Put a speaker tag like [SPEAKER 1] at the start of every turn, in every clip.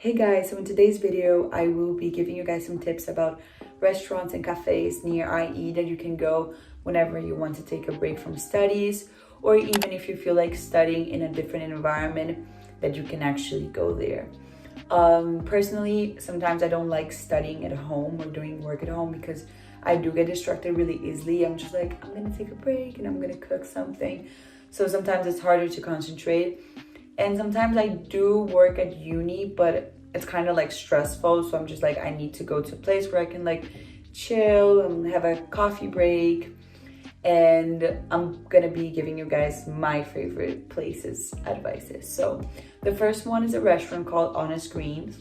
[SPEAKER 1] Hey guys, so in today's video, I will be giving you guys some tips about restaurants and cafes near IE that you can go whenever you want to take a break from studies, or even if you feel like studying in a different environment, that you can actually go there. Personally, sometimes I don't like studying at home or doing work at home because I do get distracted really easily. I'm just like, I'm gonna take a break and I'm gonna cook something. So sometimes it's harder to concentrate. And sometimes I do work at uni, but it's kind of like stressful. So I'm just like, I need to go to a place where I can like chill and have a coffee break. And I'm gonna be giving you guys my favorite places advices. So the first one is a restaurant called Honest Greens.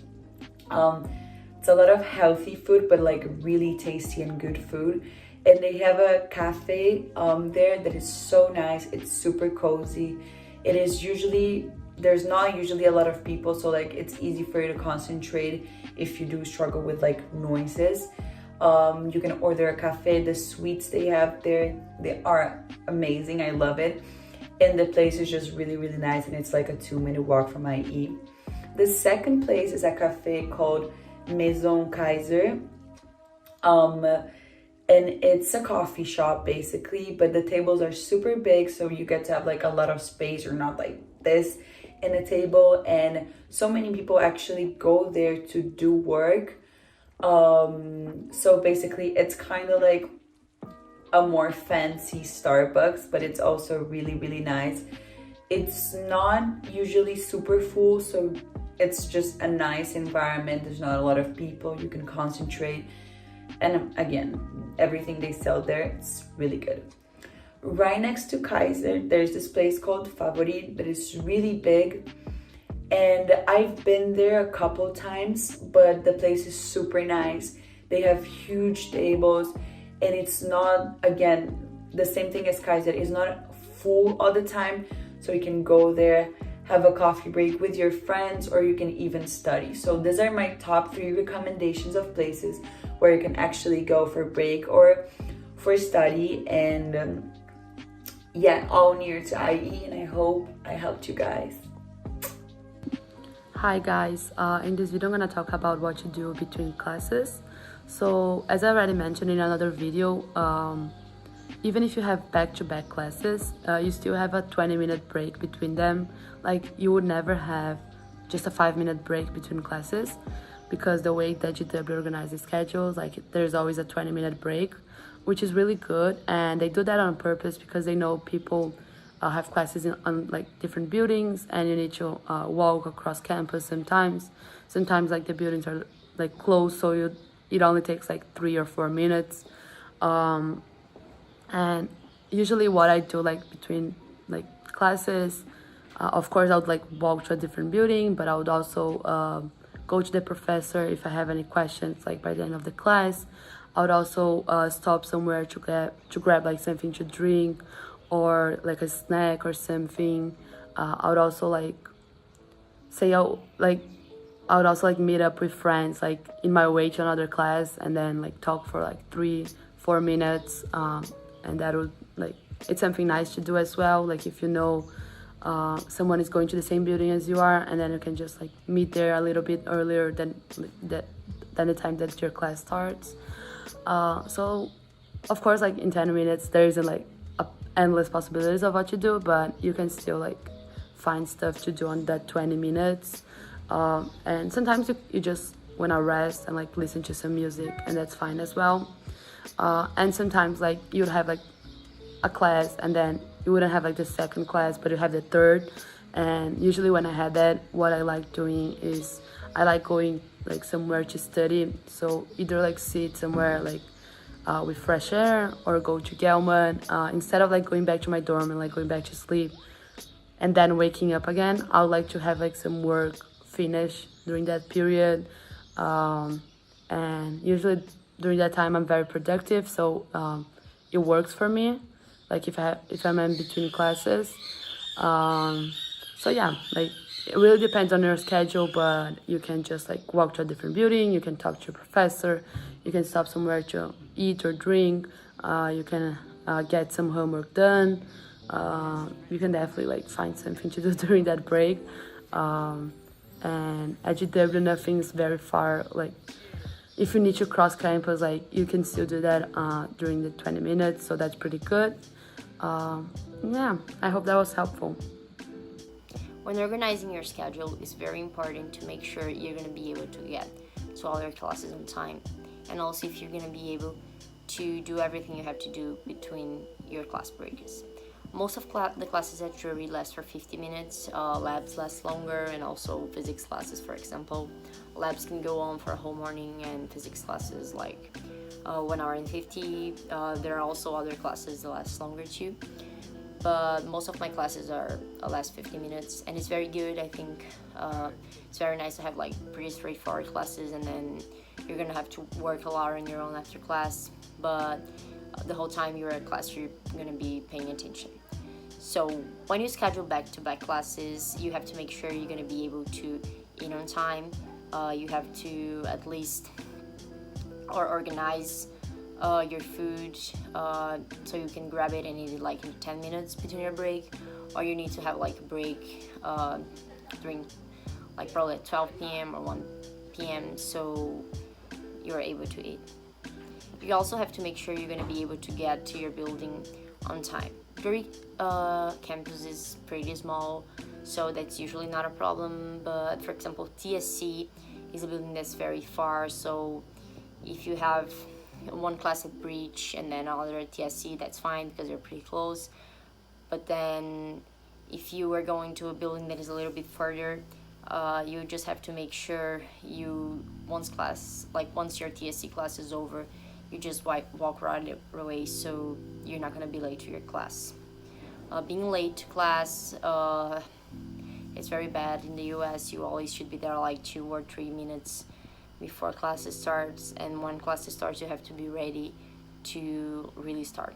[SPEAKER 1] It's a lot of healthy food, but like really tasty and good food. And they have a cafe there that is so nice. It's super cozy. It is usually, there's not usually a lot of people, so like it's easy for you to concentrate if you do struggle with like noises. You can order a cafe. The sweets they have there, they are amazing. I love it. And the place is just really, really nice, and it's like a 2-minute walk from IE. The second place is a cafe called Maison Kaiser. And it's a coffee shop basically, but the tables are super big, so you get to have like a lot of space, or not like this in a table. And so many people actually go there to do work. So basically it's kind of like a more fancy Starbucks, but it's also really, really nice. It's not usually super full, so it's just a nice environment. There's not a lot of people, you can concentrate. And again, everything they sell there, it's really good. Right next to Kaiser, there's this place called Favorit that is really big. And I've been there a couple times, but the place is super nice. They have huge tables, and it's not, again, the same thing as Kaiser. It's not full all the time, so you can go there, have a coffee break with your friends, or you can even study. So these are my top 3 recommendations of places where you can actually go for a break or for study. And yeah, all near to IE, and I hope I helped you guys.
[SPEAKER 2] Hi guys, in this video I'm going to talk about what to do between classes. So as I already mentioned in another video, even if you have back-to-back classes, you still have a 20-minute break between them. Like, you would never have just a 5-minute break between classes, because the way that GW organizes schedules, like there's always a 20-minute break, which is really good. And they do that on purpose because they know people have classes on like different buildings, and you need to walk across campus sometimes. Sometimes like the buildings are like close, so it only takes like 3 or 4 minutes. And usually what I do like between like classes, of course I would like walk to a different building, but I would also go to the professor if I have any questions like by the end of the class. I would also stop somewhere to grab like something to drink, or like a snack or something. I would also like I would also like meet up with friends like in my way to another class, and then like talk for like 3-4 minutes. And that would like, it's something nice to do as well, like if you know someone is going to the same building as you are, and then you can just like meet there a little bit earlier than the time that your class starts. So of course, like in 10 minutes there isn't like endless possibilities of what to do, but you can still like find stuff to do on that 20 minutes. And sometimes you just want to rest and like listen to some music, and that's fine as well. And sometimes like you'd have like a class, and then you wouldn't have like the second class, but you have the third. And usually when I had that, what I like doing is I like going like somewhere to study. So either like sit somewhere like with fresh air, or go to Gelman, instead of like going back to my dorm and like going back to sleep and then waking up again. I would like to have like some work finished during that period. And usually during that time I'm very productive, so it works for me, like if I'm in between classes. So yeah, like it really depends on your schedule, but you can just like walk to a different building, you can talk to your professor, you can stop somewhere to eat or drink, you can get some homework done. You can definitely like find something to do during that break. and at GW nothing's very far. Like if you need to cross campus, like you can still do that during the 20 minutes, so that's pretty good. Yeah, I hope that was helpful.
[SPEAKER 3] When organizing your schedule, it's very important to make sure you're going to be able to get to all your classes on time, and also if you're going to be able to do everything you have to do between your class breaks. Most of the classes at Drury last for 50 minutes, labs last longer, and also physics classes, for example. Labs can go on for a whole morning, and physics classes like 1 hour and 50. There are also other classes that last longer too. But most of my classes are last 50 minutes, and it's very good. I think it's very nice to have like pretty straightforward classes, and then you're gonna have to work a lot on your own after class, but the whole time you're at class you're gonna be paying attention. So when you schedule back-to-back classes, you have to make sure you're gonna be able to eat on time. You have to at least organize your food so you can grab it and eat it like in 10 minutes between your break, or you need to have like a break during like probably at 12 p.m. or 1 p.m. so you're able to eat. You also have to make sure you're going to be able to get to your building on time. Drury campus is pretty small, so that's usually not a problem, but for example TSC is a building that's very far, so if you have one class at Breach and then another at TSC, that's fine because they're pretty close. But then if you are going to a building that is a little bit further, you just have to make sure once your TSC class is over, you just walk right away so you're not going to be late to your class. Being late to class, it's very bad in the US. You always should be there like 2 or 3 minutes before classes starts, and when classes starts you have to be ready to really start.